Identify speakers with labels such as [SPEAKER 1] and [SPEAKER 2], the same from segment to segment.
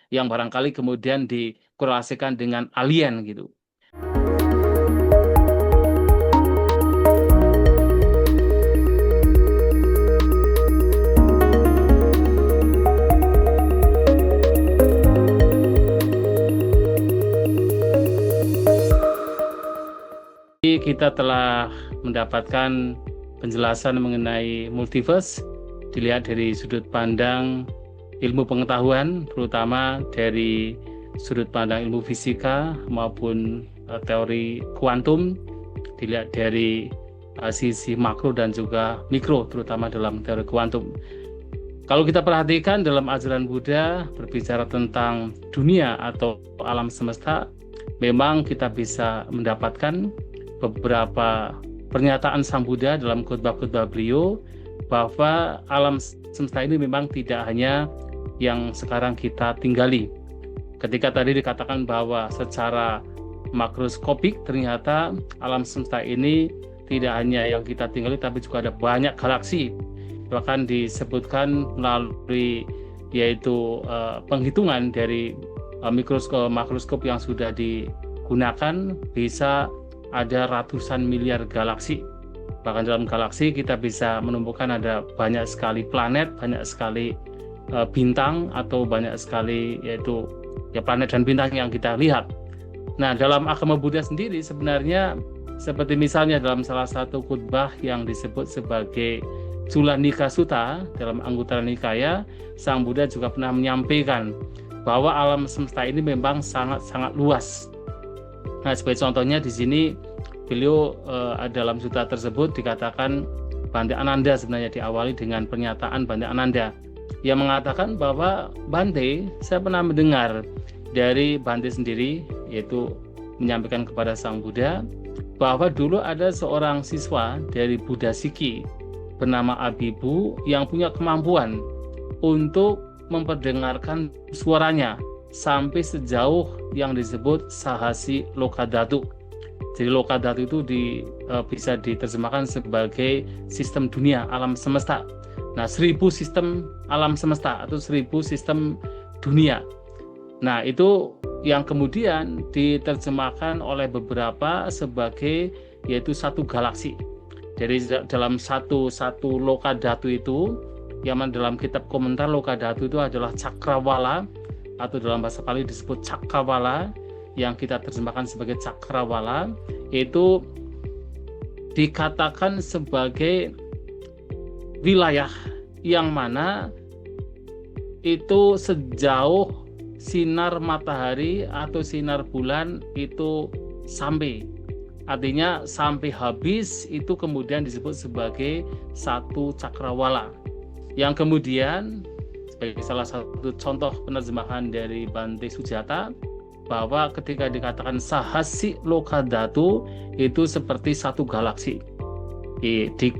[SPEAKER 1] yang barangkali kemudian dikorelasikan dengan alien gitu. Kita telah mendapatkan penjelasan mengenai multiverse dilihat dari sudut pandang ilmu pengetahuan, terutama dari sudut pandang ilmu fisika maupun teori kuantum, dilihat dari sisi makro dan juga mikro, terutama dalam teori kuantum. Kalau kita perhatikan dalam ajaran Buddha berbicara tentang dunia atau alam semesta, memang kita bisa mendapatkan beberapa pernyataan Sang Buddha dalam khotbah-khotbah beliau bahwa alam semesta ini memang tidak hanya yang sekarang kita tinggali. Ketika tadi dikatakan bahwa secara makroskopik ternyata alam semesta ini tidak hanya yang kita tinggali tapi juga ada banyak galaksi. Bahkan disebutkan melalui yaitu penghitungan dari makroskop yang sudah digunakan bisa ada ratusan miliar galaksi. Bahkan dalam galaksi kita bisa menemukan ada banyak sekali planet, banyak sekali bintang atau banyak sekali yaitu ya planet dan bintang yang kita lihat. Nah, dalam agama Buddha sendiri sebenarnya seperti misalnya dalam salah satu khotbah yang disebut sebagai Culanika Sutta dalam Anguttara Nikaya, Sang Buddha juga pernah menyampaikan bahwa alam semesta ini memang sangat-sangat luas. Nah, sebagai contohnya di sini beliau dalam sutta tersebut dikatakan Bante Ananda sebenarnya diawali dengan pernyataan Bante Ananda yang mengatakan bahwa Bante, saya pernah mendengar dari Bante sendiri, yaitu menyampaikan kepada Sang Buddha bahwa dulu ada seorang siswa dari Buddha Siki bernama Abibu yang punya kemampuan untuk memperdengarkan suaranya sampai sejauh yang disebut Sahasi Lokadhatu. Jadi Lokadhatu itu bisa diterjemahkan sebagai sistem dunia alam semesta. Nah, 1000 sistem alam semesta atau 1000 sistem dunia. Nah, itu yang kemudian diterjemahkan oleh beberapa sebagai yaitu satu galaksi. Jadi dalam satu Lokadhatu itu, yang dalam kitab komentar Lokadhatu itu adalah Cakrawala, atau dalam bahasa Pali disebut Cakrawala, yang kita terjemahkan sebagai Cakrawala, itu dikatakan sebagai wilayah yang mana itu sejauh sinar matahari atau sinar bulan itu sampai. Artinya sampai habis itu kemudian disebut sebagai satu cakrawala. Yang kemudian sebagai salah satu contoh penerjemahan dari Bante Sujata bahwa ketika dikatakan Sahasi Lokadhatu itu seperti satu galaksi.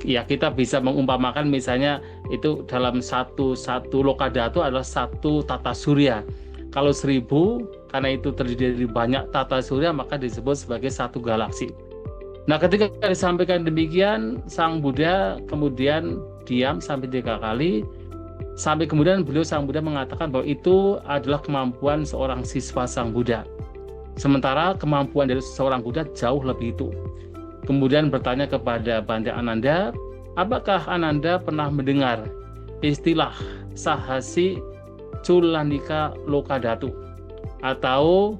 [SPEAKER 1] Ya kita bisa mengumpamakan misalnya itu dalam satu Lokadhatu adalah satu tata surya. Kalau 1000 karena itu terdiri dari banyak tata surya maka disebut sebagai satu galaksi. Nah, ketika disampaikan demikian, Sang Buddha kemudian diam sampai 3 kali. Sampai kemudian Sang Buddha mengatakan bahwa itu adalah kemampuan seorang siswa Sang Buddha. Sementara kemampuan dari seorang Buddha jauh lebih itu. Kemudian bertanya kepada Bante Ananda, apakah Ananda pernah mendengar istilah Sahasi Culanika Lokadhatu atau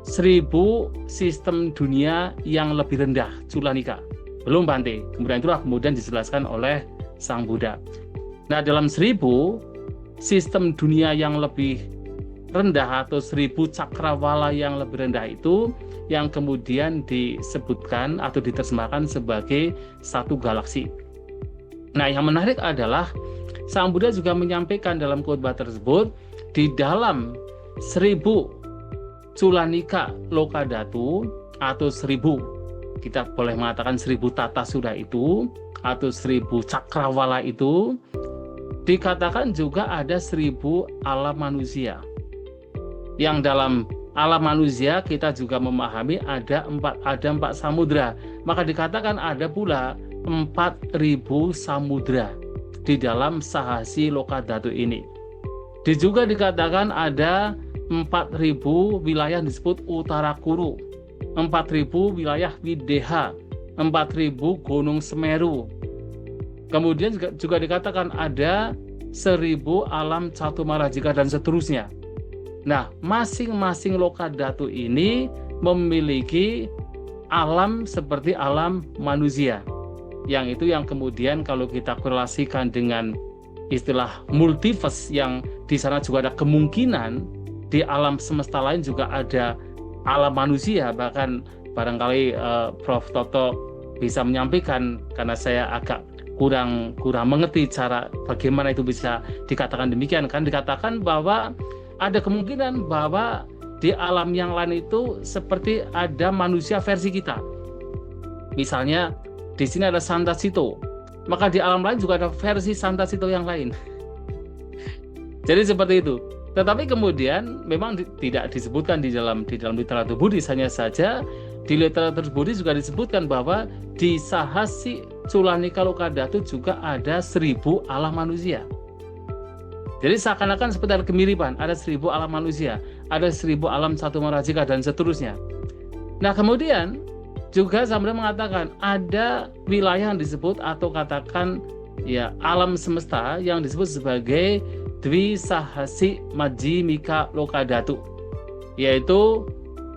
[SPEAKER 1] 1000 sistem dunia yang lebih rendah, Culanika? Belum, Bante. Kemudian dijelaskan oleh Sang Buddha. Nah, dalam 1000 sistem dunia yang lebih rendah atau 1000 cakrawala yang lebih rendah itu yang kemudian disebutkan atau diterjemahkan sebagai satu galaksi. Nah, yang menarik adalah Sang Buddha juga menyampaikan dalam khotbah tersebut di dalam 1000 Culanika Lokadhatu atau 1000, kita boleh mengatakan 1000 tata surya itu atau 1000 cakrawala itu, dikatakan juga ada 1000 alam manusia. Yang dalam alam manusia kita juga memahami ada empat samudra. Maka dikatakan ada pula 4000 samudra di dalam Sahasi Lokadhatu ini. Juga dikatakan ada 4.000 wilayah yang disebut Utara Kuru, 4.000 wilayah Wideha, 4.000 Gunung Semeru. Kemudian juga dikatakan ada 1.000 alam Catumarajika dan seterusnya. Nah, masing-masing Lokadhatu ini memiliki alam seperti alam manusia. Yang itu yang kemudian kalau kita korelasikan dengan istilah multiverse, yang di sana juga ada kemungkinan di alam semesta lain juga ada alam manusia. Bahkan barangkali Prof. Toto bisa menyampaikan, karena saya agak kurang mengerti cara bagaimana itu bisa dikatakan demikian. Kan dikatakan bahwa ada kemungkinan bahwa di alam yang lain itu seperti ada manusia versi kita. Misalnya di sini ada Santasito, maka di alam lain juga ada versi Santasito yang lain. Jadi seperti itu. Tetapi kemudian memang tidak disebutkan di dalam literatur Buddhis, hanya saja di literatur Buddhis juga disebutkan bahwa di Sahasi Culanika Lokadhatu juga ada 1.000 alam manusia. Jadi seakan-akan seperti ada kemiripan, ada 1.000 alam manusia, ada 1.000 alam Catumarajika dan seterusnya. Nah, kemudian juga Sang Buddha mengatakan ada wilayah yang disebut atau katakan ya alam semesta yang disebut sebagai Dwisahasi Majjhimika Lokadhatu, yaitu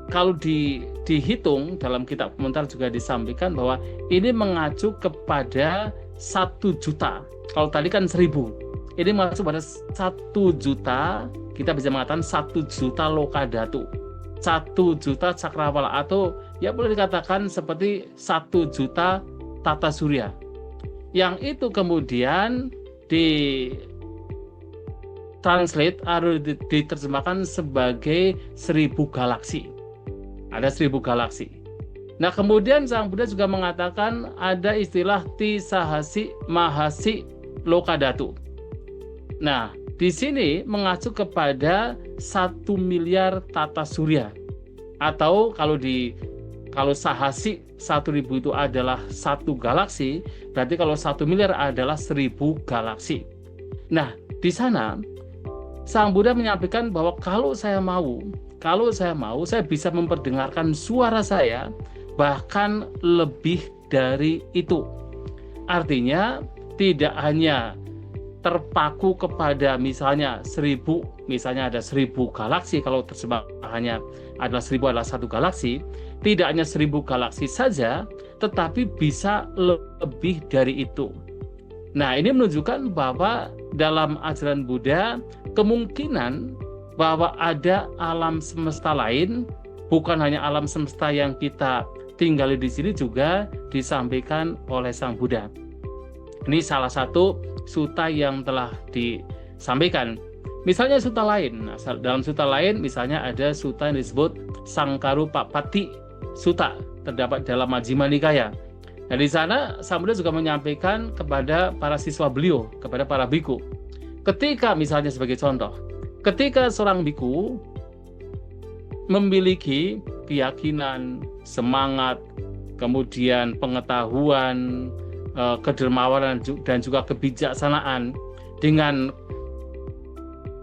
[SPEAKER 1] kalau dihitung dalam kitab komentar juga disampaikan bahwa ini mengacu kepada 1 juta. Kalau tadi kan 1.000, ini mengacu pada 1 juta. Kita bisa mengatakan 1 juta Lokadhatu, 1 juta cakrawala, atau ya boleh dikatakan seperti 1 juta tata surya. Yang itu kemudian translate atau diterjemahkan sebagai 1.000 galaksi. Ada 1.000 galaksi. Nah, kemudian Sang Buddha juga mengatakan ada istilah Tisahasi Mahasi Lokadhatu. Nah, di sini mengacu kepada 1 miliar tata surya. Atau kalau Sahasi 1.000 itu adalah 1 galaksi, berarti kalau 1 miliar adalah 1.000 galaksi. Nah, di sana Sang Buddha menyampaikan bahwa kalau saya mau, saya bisa memperdengarkan suara saya bahkan lebih dari itu. Artinya tidak hanya terpaku kepada misalnya 1.000, misalnya ada 1.000 galaksi, kalau terjemahannya adalah 1.000 adalah 1 galaksi, tidak hanya 1.000 galaksi saja, tetapi bisa lebih dari itu. Nah, ini menunjukkan bahwa dalam ajaran Buddha kemungkinan bahwa ada alam semesta lain, bukan hanya alam semesta yang kita tinggali di sini, juga disampaikan oleh Sang Buddha. Ini salah satu sutta yang telah disampaikan. Misalnya sutta lain. Nah, dalam sutta lain misalnya ada sutta yang disebut Sangkarupapati Sutta, terdapat dalam Majjhima Nikaya. Nah, di sana Sang Buddha juga menyampaikan kepada para siswa beliau, kepada para biku. Ketika misalnya sebagai contoh, ketika seorang biku memiliki keyakinan, semangat, kemudian pengetahuan, kedermawanan dan juga kebijaksanaan dengan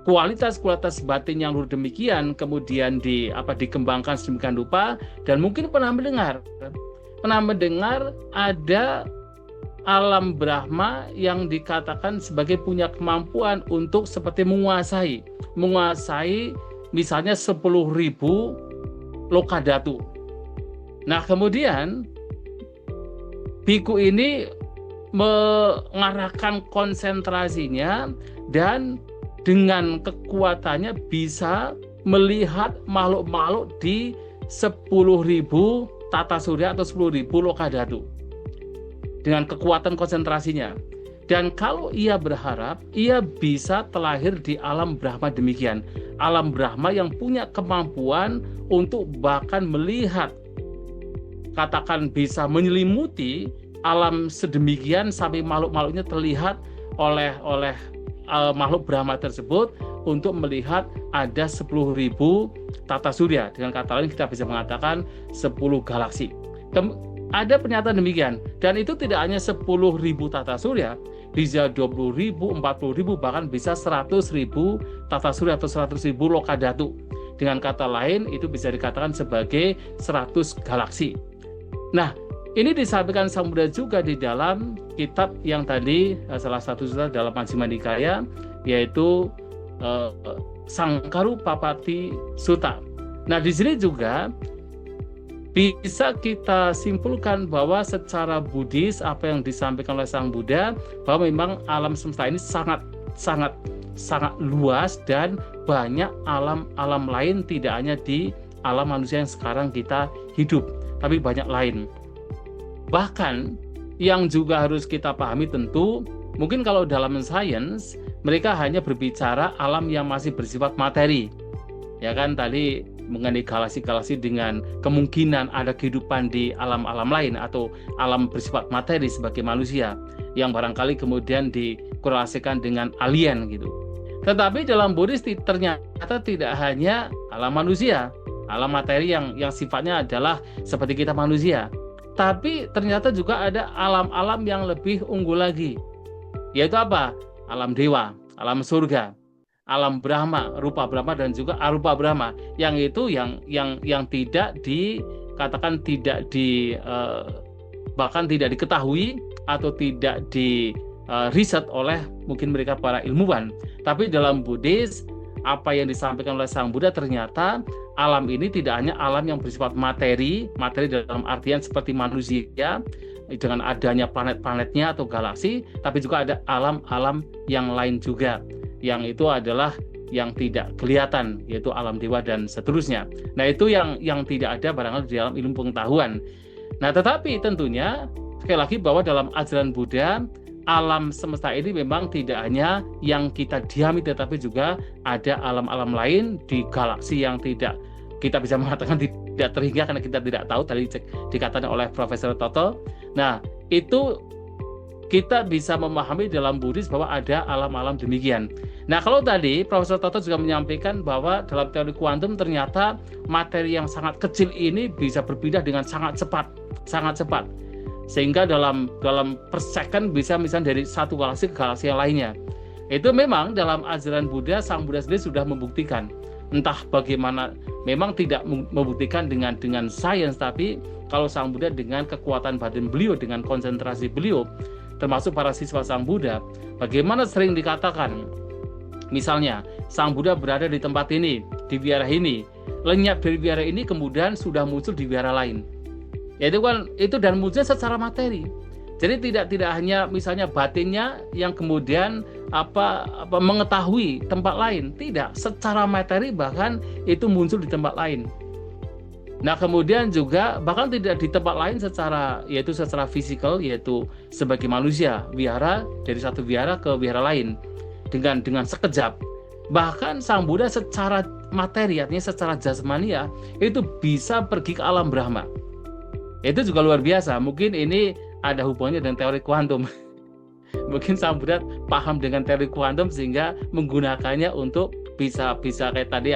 [SPEAKER 1] kualitas batin yang luar demikian, kemudian dikembangkan sedemikian rupa, dan mungkin pernah mendengar ada alam Brahma yang dikatakan sebagai punya kemampuan untuk seperti menguasai misalnya 10.000 Lokadhatu. Nah, kemudian biku ini mengarahkan konsentrasinya dan dengan kekuatannya bisa melihat makhluk-makhluk di 10.000 tata surya atau 10.000 Lokadhatu dengan kekuatan konsentrasinya. Dan kalau ia berharap, ia bisa terlahir di alam Brahma demikian. Alam Brahma yang punya kemampuan untuk bahkan melihat, katakan bisa menyelimuti alam sedemikian sampai makhluk-makhluknya terlihat oleh makhluk Brahma tersebut, untuk melihat ada 10.000 tata surya. Dengan kata lain kita bisa mengatakan 10 galaksi. ada pernyataan demikian. Dan itu tidak hanya 10.000 tata surya, bisa 20.000, 40.000, bahkan bisa 100.000 tata surya atau 100.000 lokadhatu. Dengan kata lain, itu bisa dikatakan sebagai 100 galaksi. Nah, ini disampaikan Sang Buddha juga di dalam kitab yang tadi, salah satu dalam Majjhima Nikaya, yaitu Sangkarupapati Sutta. Nah, di sini juga bisa kita simpulkan bahwa secara Buddhis apa yang disampaikan oleh Sang Buddha, bahwa memang alam semesta ini sangat luas dan banyak alam lain, tidak hanya di alam manusia yang sekarang kita hidup, tapi banyak lain. Bahkan yang juga harus kita pahami tentu, mungkin kalau dalam sains mereka hanya berbicara alam yang masih bersifat materi. Ya kan, tadi mengenai galaksi-galaksi dengan kemungkinan ada kehidupan di alam-alam lain atau alam bersifat materi sebagai manusia yang barangkali kemudian dikorelasikan dengan alien gitu. Tetapi dalam Buddhis ternyata tidak hanya alam manusia, alam materi yang sifatnya adalah seperti kita manusia, tapi ternyata juga ada alam-alam yang lebih unggul lagi, yaitu apa? Alam dewa, alam surga, alam Brahma, rupa Brahma dan juga arupa Brahma, yang itu yang tidak dikatakan bahkan tidak diketahui atau tidak di riset oleh mungkin mereka para ilmuwan. Tapi dalam Buddhis, apa yang disampaikan oleh Sang Buddha, ternyata alam ini tidak hanya alam yang bersifat materi dalam artian seperti manusia dengan adanya planet-planetnya atau galaksi, tapi juga ada alam-alam yang lain juga, yang itu adalah yang tidak kelihatan, yaitu alam dewa dan seterusnya. Nah, itu yang tidak ada barangkali di dalam ilmu pengetahuan. Nah, tetapi tentunya sekali lagi bahwa dalam ajaran Buddha, alam semesta ini memang tidak hanya yang kita diami, tetapi juga ada alam-alam lain di galaksi yang tidak kita bisa mengatakan tidak terhingga karena kita tidak tahu, tadi dikatakan oleh Profesor Toto. Nah, itu kita bisa memahami dalam Buddhis bahwa ada alam-alam demikian. Nah, kalau tadi Profesor Toto juga menyampaikan bahwa dalam teori kuantum ternyata materi yang sangat kecil ini bisa berpindah dengan sangat cepat. Sehingga dalam per second bisa misalnya dari satu galaksi ke galaksi yang lainnya. Itu memang dalam ajaran Buddha, Sang Buddha sendiri sudah membuktikan. Entah bagaimana, memang tidak membuktikan dengan sains, tapi kalau Sang Buddha dengan kekuatan batin beliau, dengan konsentrasi beliau, termasuk para siswa Sang Buddha, bagaimana sering dikatakan, misalnya Sang Buddha berada di tempat ini, di wihara ini, lenyap dari wihara ini kemudian sudah muncul di wihara lain. Yaitu kan itu dan muncul secara materi. Jadi tidak hanya misalnya batinnya yang kemudian mengetahui tempat lain, tidak, secara materi bahkan itu muncul di tempat lain. Nah, kemudian juga bahkan tidak di tempat lain secara fisikal, yaitu sebagai manusia, wihara dari satu wihara ke wihara lain dengan sekejap. Bahkan Sang Buddha secara materi, artinya secara jasmania, itu bisa pergi ke alam Brahma. Itu juga luar biasa. Mungkin ini ada hubungannya dengan teori kuantum. Mungkin Sang Buddha paham dengan teori kuantum sehingga menggunakannya untuk bisa kayak tadi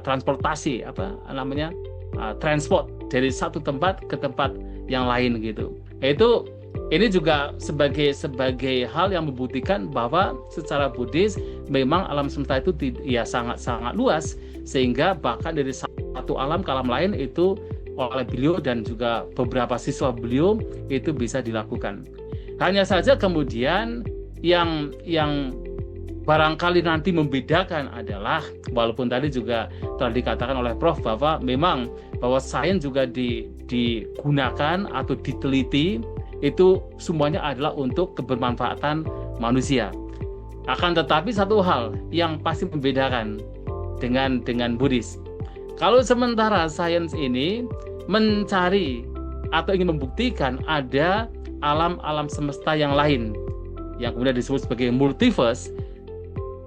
[SPEAKER 1] transportasi transport dari satu tempat ke tempat yang lain gitu. Ini juga sebagai hal yang membuktikan bahwa secara Buddhis memang alam semesta itu sangat luas, sehingga bahkan dari satu alam ke alam lain itu oleh beliau dan juga beberapa siswa beliau itu bisa dilakukan. Hanya saja kemudian yang barangkali nanti membedakan adalah, walaupun tadi juga telah dikatakan oleh Prof bahwa sains juga digunakan atau diteliti, itu semuanya adalah untuk kebermanfaatan manusia. Akan tetapi satu hal yang pasti membedakan dengan Buddhis. Kalau sementara sains ini mencari atau ingin membuktikan ada alam-alam semesta yang lain yang kemudian disebut sebagai multiverse,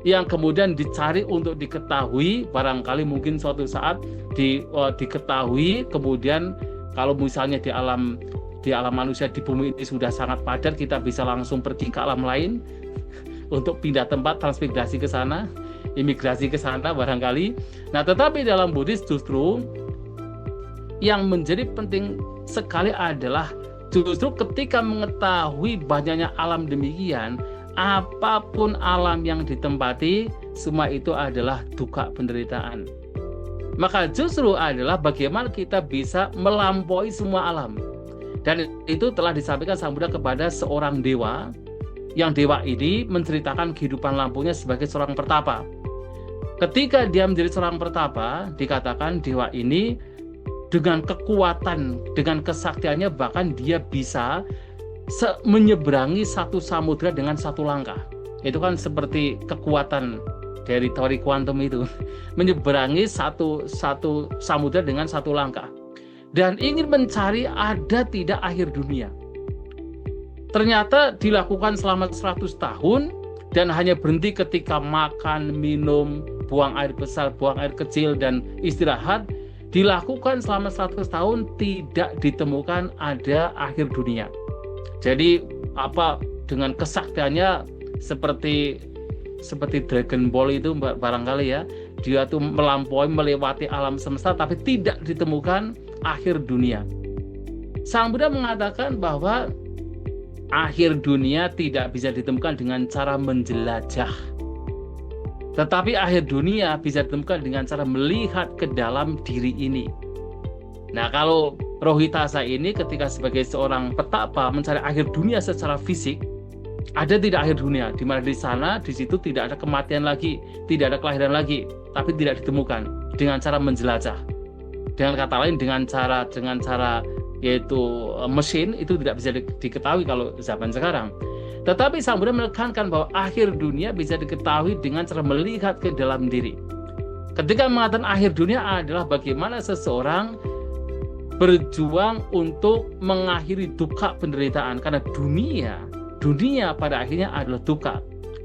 [SPEAKER 1] yang kemudian dicari untuk diketahui, barangkali mungkin suatu saat diketahui, kemudian kalau misalnya di alam manusia di bumi ini sudah sangat padat, kita bisa langsung pergi ke alam lain untuk pindah tempat, transmigrasi ke sana, imigrasi ke sana barangkali. Nah, tetapi dalam Buddhis justru yang menjadi penting sekali adalah justru ketika mengetahui banyaknya alam demikian, apapun alam yang ditempati, semua itu adalah duka penderitaan. Maka justru adalah bagaimana kita bisa melampaui semua alam. Dan itu telah disampaikan Sang Buddha kepada seorang dewa, yang dewa ini menceritakan kehidupan lampunya sebagai seorang pertapa. Ketika dia menjadi seorang pertapa, dikatakan dewa ini dengan kekuatan, dengan kesaktiannya, bahkan dia bisa menyeberangi satu samudra dengan satu langkah. Itu kan seperti kekuatan dari teori kuantum itu, menyeberangi satu samudra dengan satu langkah, dan ingin mencari ada tidak akhir dunia. Ternyata dilakukan selama 100 tahun dan hanya berhenti ketika makan, minum, buang air besar, buang air kecil, dan istirahat. Dilakukan selama 100 tahun, tidak ditemukan ada akhir dunia. Jadi dengan kesaktiannya seperti Dragon Ball itu barangkali ya, dia tuh melewati alam semesta tapi tidak ditemukan akhir dunia. Sang Buddha mengatakan bahwa akhir dunia tidak bisa ditemukan dengan cara menjelajah, tetapi akhir dunia bisa ditemukan dengan cara melihat ke dalam diri ini. Nah, kalau Rohitasa ini ketika sebagai seorang petapa mencari akhir dunia secara fisik, ada tidak akhir dunia, di mana di sana, di situ tidak ada kematian lagi, tidak ada kelahiran lagi, tapi tidak ditemukan dengan cara menjelajah. Dengan kata lain, dengan cara yaitu mesin itu tidak bisa diketahui kalau zaman sekarang. Tetapi Sang Buddha menekankan bahwa akhir dunia bisa diketahui dengan cara melihat ke dalam diri. Ketika mengatakan akhir dunia adalah bagaimana seseorang berjuang untuk mengakhiri duka penderitaan, karena dunia pada akhirnya adalah duka,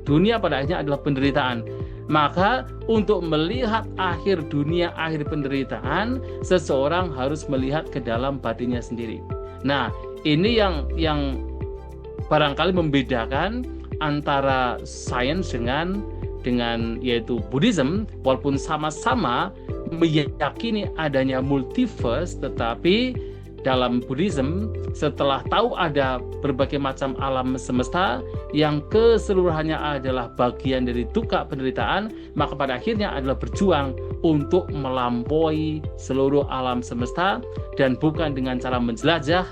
[SPEAKER 1] dunia pada akhirnya adalah penderitaan. Maka untuk melihat akhir dunia, akhir penderitaan, seseorang harus melihat ke dalam batinnya sendiri. Nah, ini yang barangkali membedakan antara sains dengan yaitu Buddhism. Walaupun sama-sama meyakini adanya multiverse, tetapi dalam Buddhism, setelah tahu ada berbagai macam alam semesta yang keseluruhannya adalah bagian dari duka penderitaan, maka pada akhirnya adalah berjuang untuk melampaui seluruh alam semesta, dan bukan dengan cara menjelajah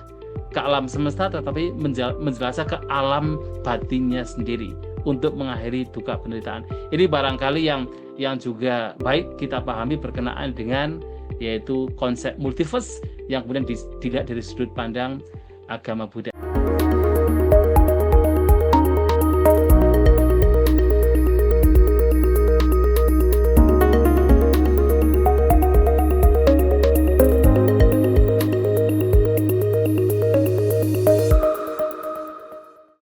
[SPEAKER 1] ke alam semesta, tetapi menjelajah ke alam batinnya sendiri untuk mengakhiri duka penderitaan. Ini barangkali yang juga baik kita pahami berkenaan dengan yaitu konsep multiverse yang kemudian dilihat dari sudut pandang agama Buddha.